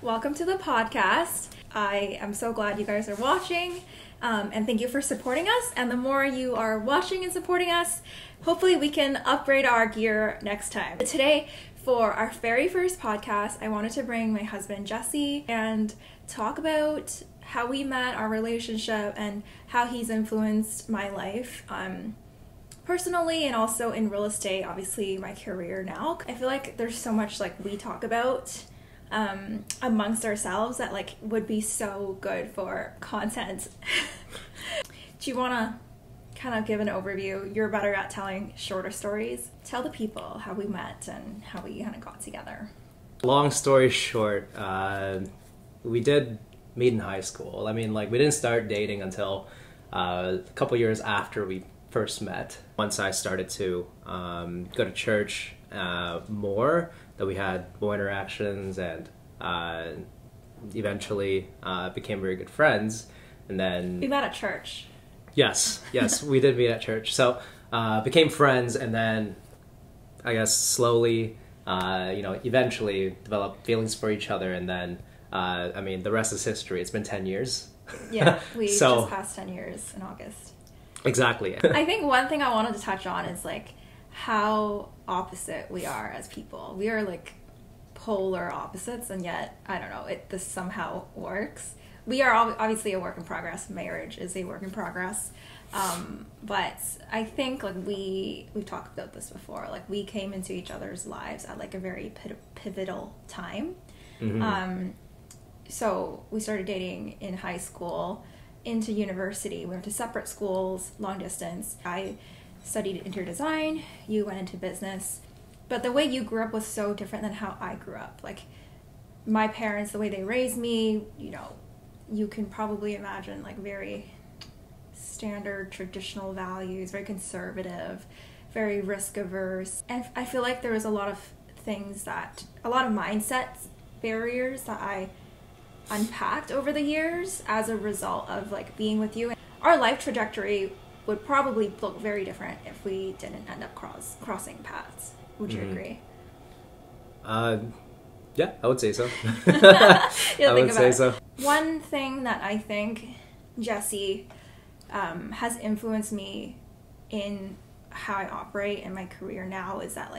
Welcome to the podcast. I am so glad you guys are watching, and thank you for supporting us. And the more you are watching and supporting us, hopefully we can upgrade our gear next time. Today, for our very first podcast, I wanted to bring my husband Jessy and talk about how we met, our relationship, and how he's influenced my life personally and also in real estate, obviously my career now. I feel like there's so much we talk about amongst ourselves that would be so good for content. Do you want to kind of give an overview? You're better at telling shorter stories. Tell the people how we met and how we kind of got together. Long story short, we did meet in high school. I mean, we didn't start dating until a couple years after we first met. Once I started to go to church more, that we had more interactions and eventually became very good friends. And then we met at church. Yes, we did meet at church. So became friends, and then I guess slowly, eventually developed feelings for each other. And then, the rest is history. It's been 10 years. Yeah, we just passed 10 years in August. Exactly. I think one thing I wanted to touch on is how opposite we are as people. We are polar opposites, and yet I don't know, this somehow works. We are obviously a work in progress. Marriage is a work in progress, but I think we've talked about this before. We came into each other's lives at a very pivotal time. Mm-hmm. So we started dating in high school, into university. We went to separate schools, long distance. I studied interior design, you went into business. But the way you grew up was so different than how I grew up. My parents, the way they raised me, you can probably imagine very standard traditional values, very conservative, very risk averse. And I feel like there was a lot of mindset barriers that I unpacked over the years as a result of being with you. Our life trajectory would probably look very different if we didn't end up crossing paths. Would you agree? Yeah, I would say so. I would say so. One thing that I think Jessy has influenced me in how I operate in my career now is that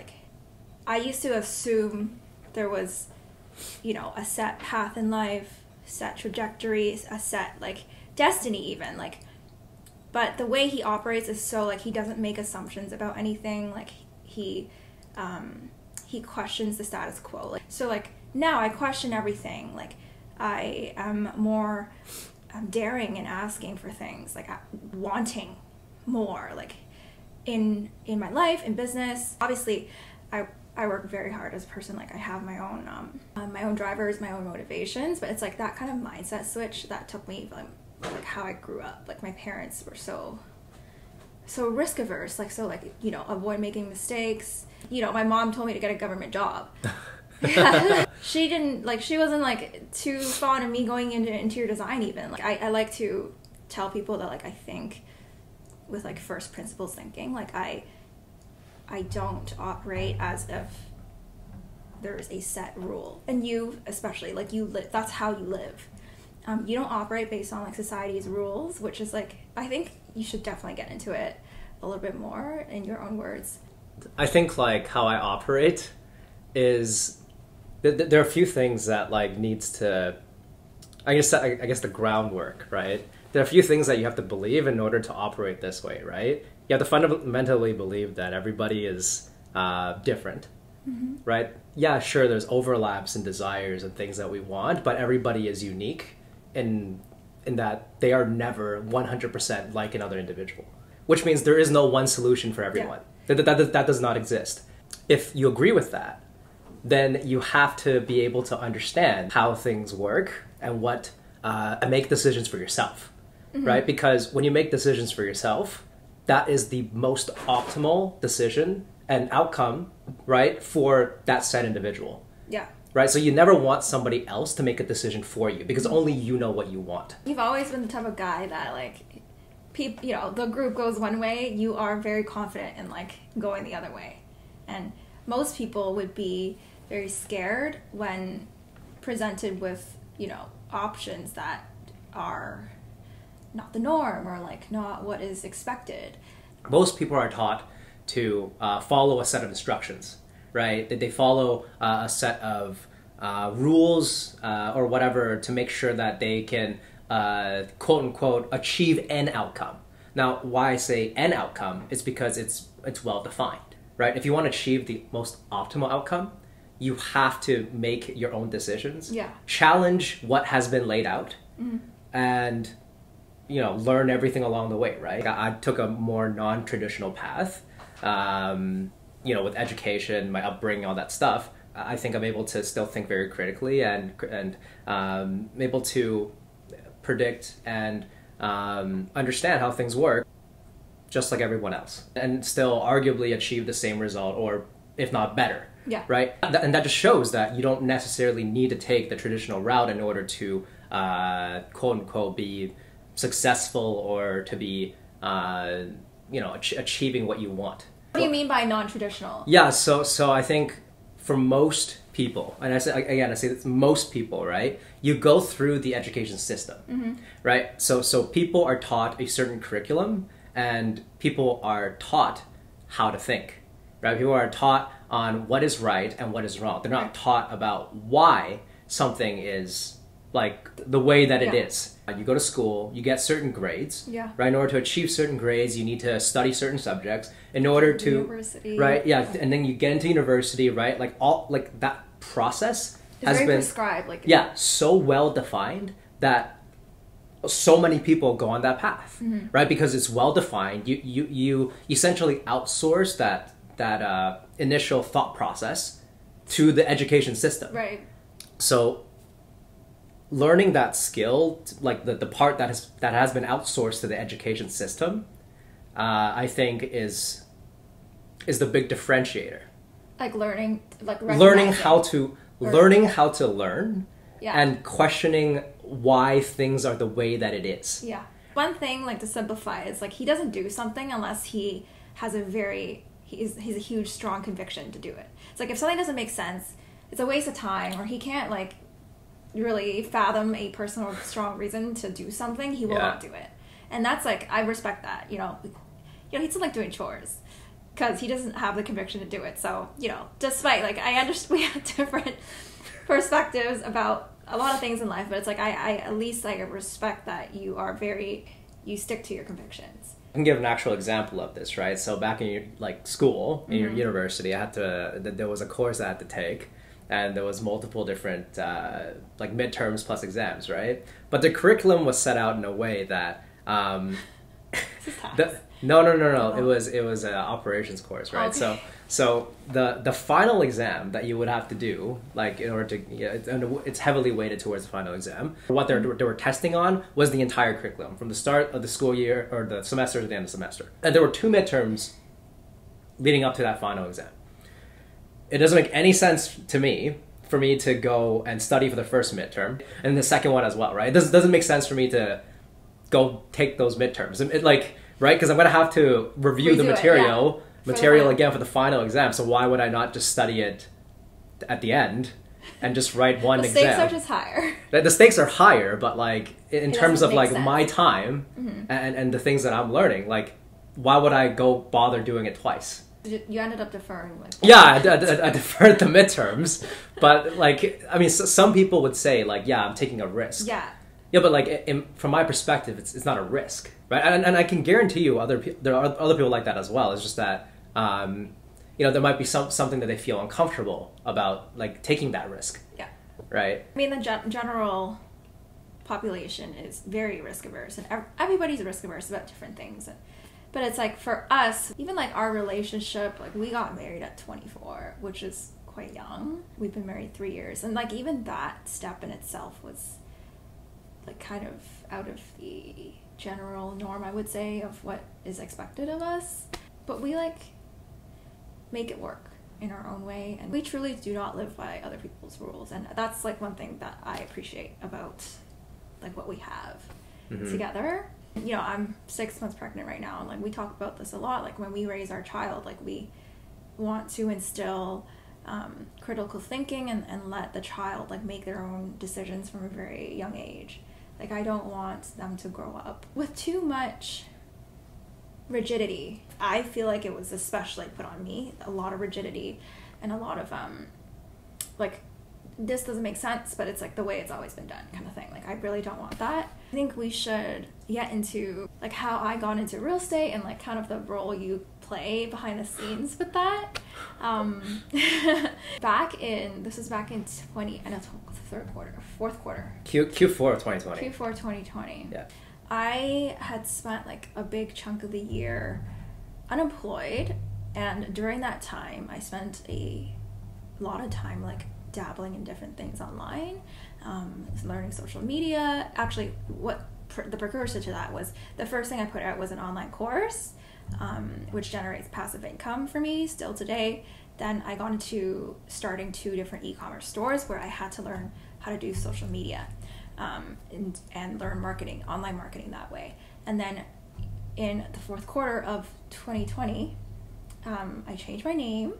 I used to assume there was a set path in life, set trajectory, a set destiny even, but the way he operates is so he doesn't make assumptions about anything. He questions the status quo. So now I question everything. I am more daring and asking for things, wanting more, in my life, in business. Obviously, I work very hard as a person. I have my own drivers, my own motivations, but it's that kind of mindset switch that took me how I grew up. My parents were so risk averse, avoid making mistakes. My mom told me to get a government job. She wasn't too fond of me going into interior design even. I like to tell people that I think with first principles thinking. I don't operate as if there's a set rule. And you especially, that's how you live. You don't operate based on society's rules, which is I think you should definitely get into it a little bit more in your own words. I think how I operate is there are a few things that needs to, I guess the groundwork, right? There are a few things that you have to believe in order to operate this way, right? You have to fundamentally believe that everybody is different, mm-hmm. right? Yeah, sure, there's overlaps and desires and things that we want, but everybody is unique in that they are never 100% like another individual, which means there is no one solution for everyone. Yeah. That does not exist. If you agree with that, then you have to be able to understand how things work and and make decisions for yourself, mm-hmm. right? Because when you make decisions for yourself, that is the most optimal decision and outcome, right, for that said individual. Yeah. Right? So you never want somebody else to make a decision for you because only you know what you want. You've always been the type of guy that the group goes one way, you are very confident in going the other way. And most people would be very scared when presented with, you know, options that are not the norm or like not what is expected. Most people are taught to follow a set of instructions, right? That they follow a set of rules or whatever to make sure that they can quote unquote achieve an outcome. Now, why I say an outcome is because it's well defined, right? If you want to achieve the most optimal outcome, you have to make your own decisions. Yeah. Challenge what has been laid out, and learn everything along the way, right? I took a more non-traditional path, with education, my upbringing, all that stuff. I think I'm able to still think very critically and able to predict and understand how things work, just like everyone else, and still arguably achieve the same result, or if not better. Yeah. Right? And that just shows that you don't necessarily need to take the traditional route in order to quote unquote be successful or to be achieving what you want. What do you mean by non-traditional? Yeah, so I think for most people, and I say it's most people, right? You go through the education system, right? So people are taught a certain curriculum, and people are taught how to think, right? People are taught on what is right and what is wrong. They're not taught about why something is like the way that it is. You go to school, you get certain grades, right? In order to achieve certain grades, you need to study certain subjects in order to, university. Right? Yeah, and then you get into university, right? Like that process has very been prescribed, so well defined that so many people go on that path, right? Because it's well defined. You essentially outsource that initial thought process to the education system, right? So learning that skill, like the part that has been outsourced to the education system, I think is the big differentiator. Like learning how to learn, and questioning why things are the way that it is. Yeah. One thing, like, to simplify, is like he doesn't do something unless he has he's a huge strong conviction to do it. It's like if something doesn't make sense, it's a waste of time, or he can't like really fathom a personal strong reason to do something, he will not do it. And that's like, I respect that. He doesn't like doing chores because he doesn't have the conviction to do it. So, despite, like, I understand we have different perspectives about a lot of things in life, but it's like I at least like respect that you stick to your convictions. I can give an actual example of this, right? So back in your school, in your university, there was a course I had to take, and there was multiple different midterms plus exams, right? But the curriculum was set out in a way that No. It was an operations course, right? Okay. So the final exam that you would have to do, like in order to, it's heavily weighted towards the final exam. What they were testing on was the entire curriculum from the start of the school year or the semester to the end of the semester. And there were 2 midterms leading up to that final exam. It doesn't make any sense to me for me to go and study for the first midterm and the second one as well, right? It doesn't make sense for me to go take those midterms. Right? Because I'm going to have to review the material again for the final exam. So why would I not just study it at the end and just write one exam? The stakes are just higher. The stakes are higher, but like in terms of like sense. my time and the things that I'm learning, like why would I go bother doing it twice? You ended up deferring. I deferred the midterms, but like I mean, some people would say like, yeah, I'm taking a risk. Yeah, but like from my perspective, it's not a risk, right? And I can guarantee you, there are other people like that as well. It's just that there might be something that they feel uncomfortable about, like taking that risk. Yeah. Right. I mean, the general population is very risk averse, and everybody's risk averse about different things. But it's like for us, even like our relationship, like we got married at 24, which is quite young. We've been married 3 years, and like even that step in itself was like kind of out of the general norm, I would say, of what is expected of us. But we like make it work in our own way, and we truly do not live by other people's rules. And that's like one thing that I appreciate about like what we have together. I'm 6 months pregnant right now, and like we talk about this a lot. Like when we raise our child, like we want to instill critical thinking and let the child like make their own decisions from a very young age. Like I don't want them to grow up with too much rigidity. I feel like it was especially put on me, a lot of rigidity and a lot of like this doesn't make sense, but it's like the way it's always been done kind of thing. Like I really don't want that. I think we should get into like how I got into real estate and like kind of the role you play behind the scenes with that. This was back in fourth quarter. Q4 of 2020. Q4 2020. Yeah. I had spent like a big chunk of the year unemployed, and during that time I spent a lot of time like dabbling in different things online, learning social media. Actually, the precursor to that was the first thing I put out was an online course, which generates passive income for me still today. Then I got into starting 2 different e-commerce stores where I had to learn how to do social media and learn marketing, online marketing that way. And then in the fourth quarter of 2020, I changed my name,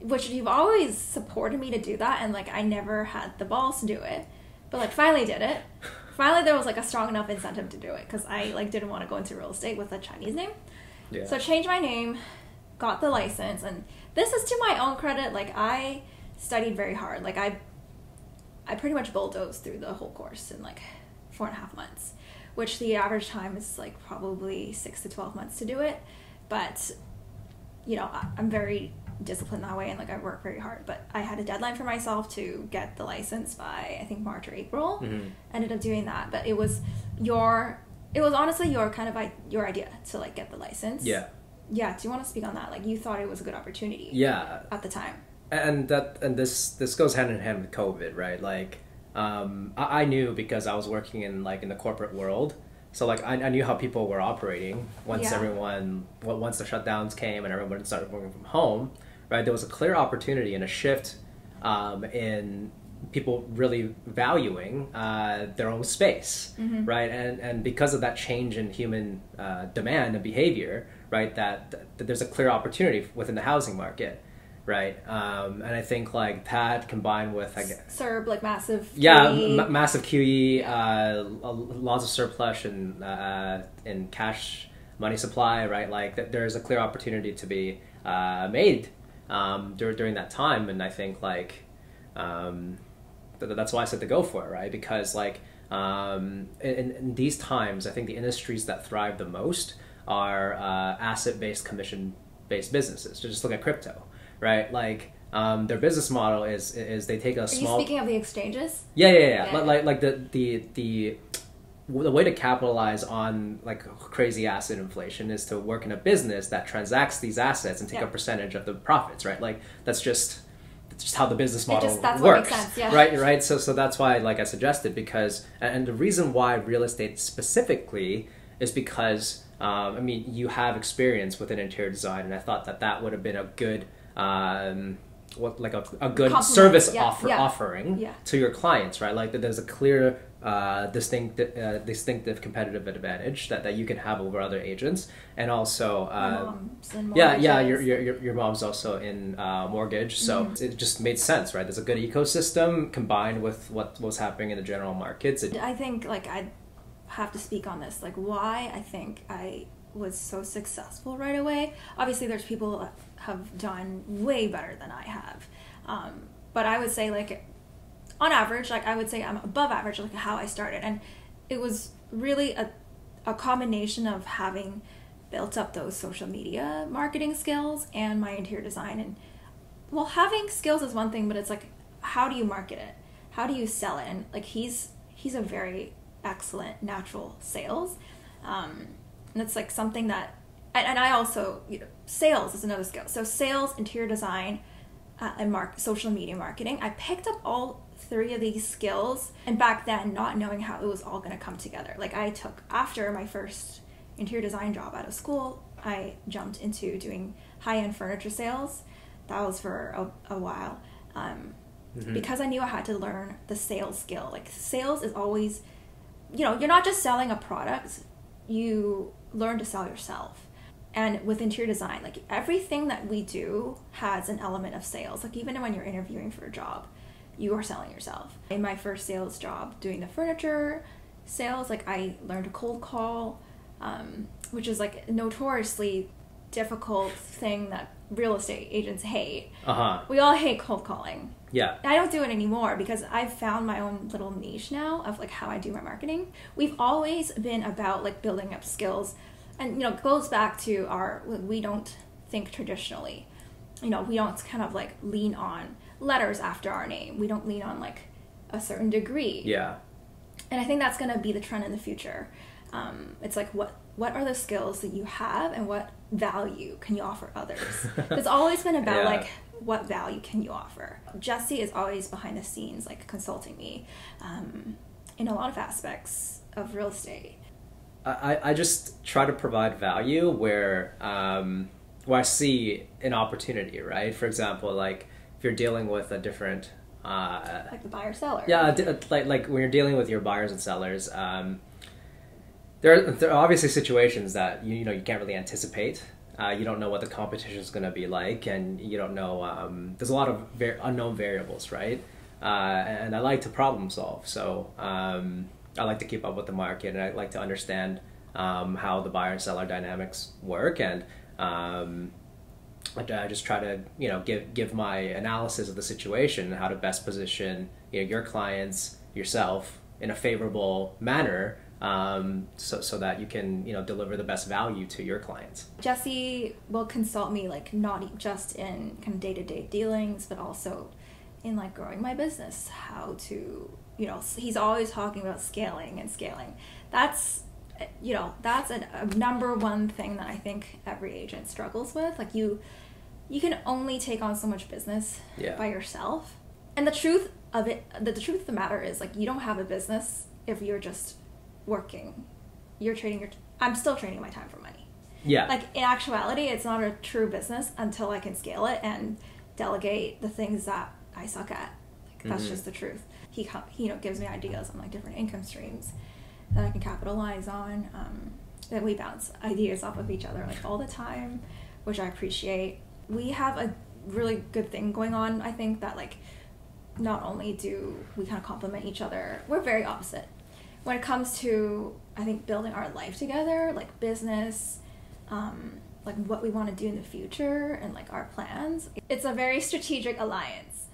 which you've always supported me to do that, and like I never had the balls to do it, but like finally did it. Finally there was like a strong enough incentive to do it because I like didn't want to go into real estate with a Chinese name. Yeah. So I changed my name, got the license, and this is to my own credit. Like I studied very hard. Like I pretty much bulldozed through the whole course in like 4.5 months, which the average time is like probably 6 to 12 months to do it. But you know, I'm very disciplined that way, and like I work very hard. But I had a deadline for myself to get the license by I think March or April. Mm-hmm. Ended up doing that, but it was honestly your idea to like get the license. Yeah. Do you want to speak on that? Like you thought it was a good opportunity. Yeah. At the time. And this goes hand in hand with COVID, right? Like I knew because I was working in the corporate world. So like I knew how people were operating once the shutdowns came and everyone started working from home, right? There was a clear opportunity and a shift in people really valuing their own space, mm-hmm. right? And because of that change in human demand and behavior, right, that there's a clear opportunity within the housing market. Right, and I think like that combined with CERB, like massive QE. Massive QE, laws of surplus and cash money supply, right? Like there's a clear opportunity to be made during that time, and I think like that's why I said to go for it, right? Because like in these times, I think the industries that thrive the most are asset-based, commission-based businesses. So just look at crypto. Right, like their business model is they take a small. Are you speaking of the exchanges? Yeah. Like the way to capitalize on like crazy asset inflation is to work in a business that transacts these assets and take a percentage of the profits. Right, like that's just how the business model that's works. What makes sense, yeah. Right. So that's why like I suggested, because and the reason why real estate specifically is because I mean you have experience within interior design, and I thought that would have been a good. A good service offering to your clients, right? Like that there's a clear distinctive competitive advantage that you can have over other agents, and also your mom's also in mortgage, so mm-hmm. It just made sense, right? There's a good ecosystem combined with what was happening in the general markets. I think like I have to speak on this, like why I think I was so successful right away. Obviously there's people that have done way better than I have, but I would say like on average, like I would say I'm above average, like how I started, and it was really a combination of having built up those social media marketing skills and my interior design. And well, having skills is one thing, but it's like how do you market it, how do you sell it? And like he's a very excellent natural sales, and it's like something that, and I also, sales is another skill. So sales, interior design, and social media marketing. I picked up all 3 of these skills, and back then not knowing how it was all going to come together. Like I took, after my first interior design job out of school, I jumped into doing high-end furniture sales. That was for a while, because I knew I had to learn the sales skill. Like sales is always, you're not just selling a product, you learn to sell yourself. And with interior design, like everything that we do has an element of sales. Like even when you're interviewing for a job, you are selling yourself. In my first sales job doing the furniture sales, like I learned to cold call, which is like a notoriously difficult thing that real estate agents hate. We all hate cold calling. Yeah. I don't do it anymore because I've found my own little niche now of like how I do my marketing. We've always been about like building up skills, and it goes back to we don't think traditionally. We don't kind of like lean on letters after our name. We don't lean on like a certain degree. Yeah. And I think that's going to be the trend in the future. It's like what are the skills that you have and what value can you offer others? It's always been about like what value can you offer. Jessy is always behind the scenes like consulting me in a lot of aspects of real estate. I just try to provide value where I see an opportunity, right? For example, like if you're dealing with a different like the buyer seller. Yeah, like when you're dealing with your buyers and sellers, there are obviously situations that you can't really anticipate. You don't know what the competition is going to be like, and you don't know. There's a lot of unknown variables, right? And I like to problem solve, so I like to keep up with the market, and I like to understand how the buyer and seller dynamics work, and I just try to give my analysis of the situation and how to best position your clients, yourself in a favorable manner, so that you can deliver the best value to your clients. Jessy will consult me like not just in kind of day-to-day dealings, but also in like growing my business, how to he's always talking about scaling. That's a number one thing that I think every agent struggles with. Like you can only take on so much business by yourself. And the truth of the matter is like you don't have a business if you're just working. I'm still trading my time for money. Yeah. Like in actuality, it's not a true business until I can scale it and delegate the things that I suck at. Like that's just the truth. He gives me ideas on like different income streams that I can capitalize on. That we bounce ideas off of each other like all the time, which I appreciate. We have a really good thing going on. I think that like not only do we kind of complement each other, we're very opposite when it comes to I think building our life together, like business, like what we want to do in the future and like our plans. It's a very strategic alliance.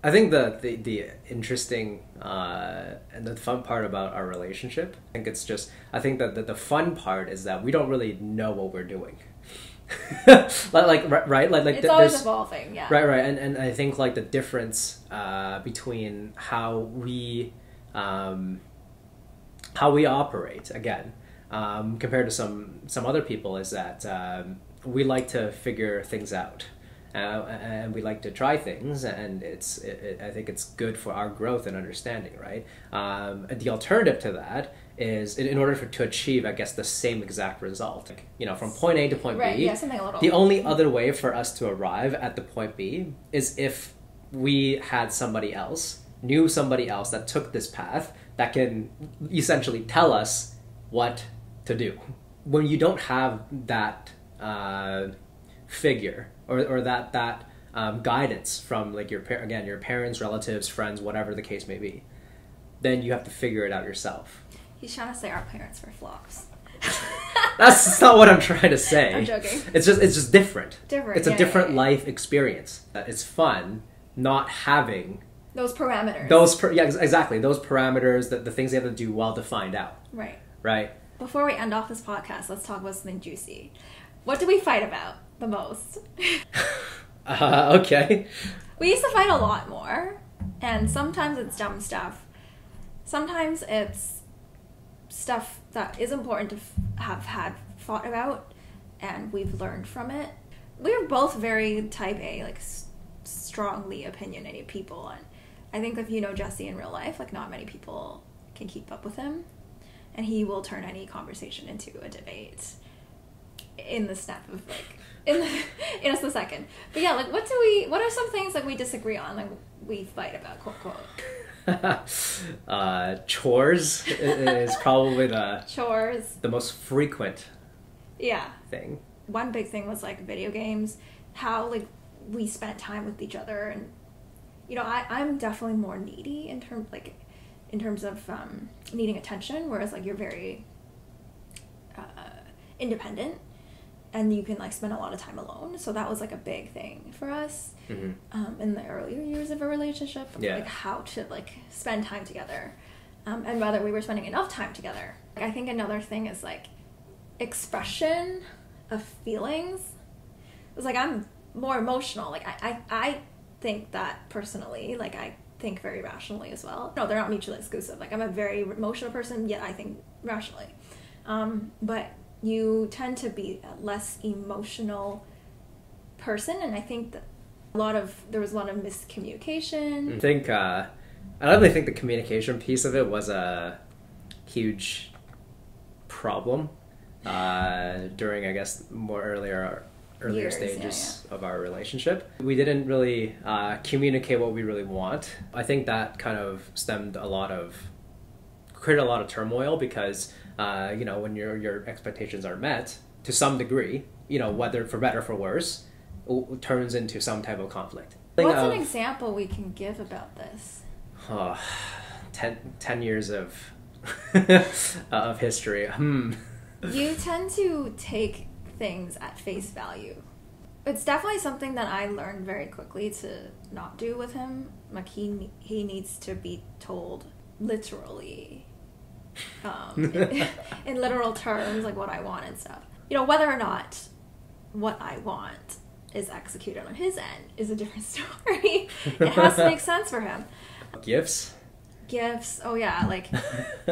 I think the interesting and the fun part about our relationship, I think that the fun part is that we don't really know what we're doing. Right? Like it's always evolving, yeah. Right. And I think like the difference between how we operate again compared to some other people is that we like to figure things out. And we like to try things, and I think it's good for our growth and understanding, right? And the alternative to that is in order to achieve, I guess, the same exact result, from point A to point B. Yeah, something a little. The only other way for us to arrive at the point B is if we had knew somebody else that took this path that can essentially tell us what to do. When you don't have that figure or that guidance from like your parents, relatives, friends, whatever the case may be, then you have to figure it out yourself. He's trying to say our parents were flops. That's not what I'm trying to say. I'm joking. It's just different. Different. It's a different life experience. It's fun not having those parameters. Exactly. Those parameters, the things they have to do well defined out. Right. Right. Before we end off this podcast, let's talk about something juicy. What do we fight about the most? Okay. We used to fight a lot more, and sometimes it's dumb stuff. Sometimes it's stuff that is important to have had fought about, and we've learned from it. We're both very type A, like strongly opinionated people, and I think if you know Jessy in real life, like not many people can keep up with him, and he will turn any conversation into a debate. in the snap of like in a split second. But yeah, like what are some things like we disagree on, like we fight about, quote quote? Chores is probably the most frequent thing. One big thing was like video games, how like we spent time with each other, and you know, I'm definitely more needy in terms of needing attention, whereas like you're very independent and you can like spend a lot of time alone. So that was like a big thing for us in the earlier years of a relationship, like how to like spend time together, and whether we were spending enough time together. Like, I think another thing is like expression of feelings. It's like I'm more emotional. Like I think that personally, like I think very rationally as well. No, they're not mutually exclusive. Like I'm a very emotional person, yet I think rationally. But you tend to be a less emotional person, and I think that there was a lot of miscommunication. I think I don't really think the communication piece of it was a huge problem during, I guess, more earlier stages of our relationship. We didn't really communicate what we really want. I think that kind of created a lot of turmoil because you know, when your expectations are met to some degree, you know, whether for better or for worse, it turns into some type of conflict. What's an example we can give about this? 10 years of of history. You tend to take things at face value. It's definitely something that I learned very quickly to not do with him. Like he needs to be told literally, in literal terms, like what I want and stuff. You know, whether or not what I want is executed on his end is a different story. It has to make sense for him. Gifts, oh yeah, like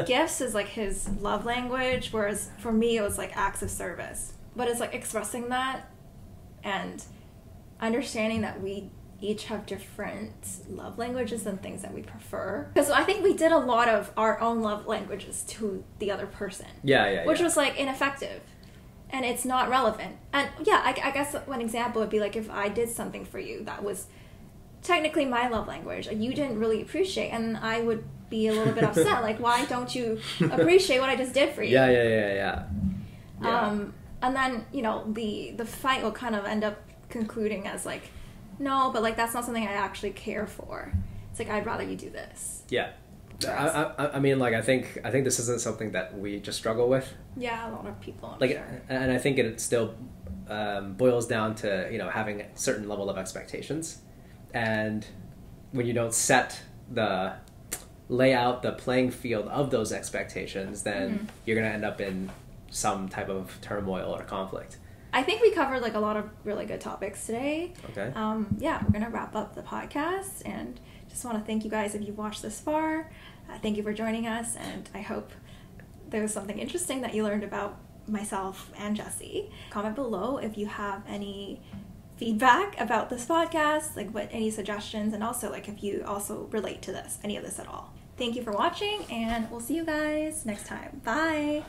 gifts is like his love language, whereas for me it was like acts of service. But it's like expressing that and understanding that we each have different love languages and things that we prefer. Because I think we did a lot of our own love languages to the other person. Which was like ineffective. And it's not relevant. And yeah, I guess one example would be like if I did something for you that was technically my love language, you didn't really appreciate, and I would be a little bit upset. Like, why don't you appreciate what I just did for you? Yeah. And then, you know, the fight will kind of end up concluding as like, no, but like that's not something I actually care for. It's like, I'd rather you do this. Yeah. I mean, like, I think this isn't something that we just struggle with. Yeah, a lot of people, I'm like, sure. And I think it still boils down to, you know, having a certain level of expectations. And when you don't lay out the playing field of those expectations, then you're going to end up in some type of turmoil or conflict. I think we covered like a lot of really good topics today. Okay. Yeah, we're going to wrap up the podcast, and just want to thank you guys if you've watched this far. Thank you for joining us, and I hope there was something interesting that you learned about myself and Jessy. Comment below if you have any feedback about this podcast, like any suggestions, and also like if you also relate to any of this at all. Thank you for watching, and we'll see you guys next time. Bye!